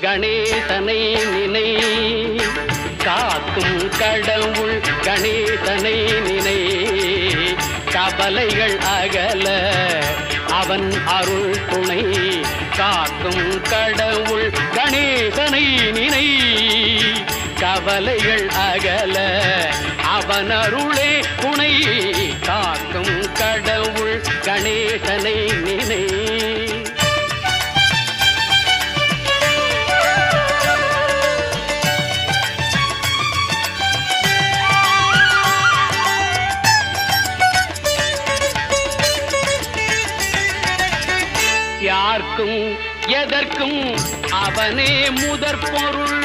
கணேசனை நினை, காக்கும் கடவுள் கணேசனை நினை. கவலைகள் அகல அவன் அருள் துணை, காக்கும் கடவுள் கணேசனை நினை. கவலைகள் அகல அவன் அருளே துணை, காக்கும் கடவுள் கணேசனை நினை. யார்க்கும் எதற்கும் அவனே முதற் பொருள்.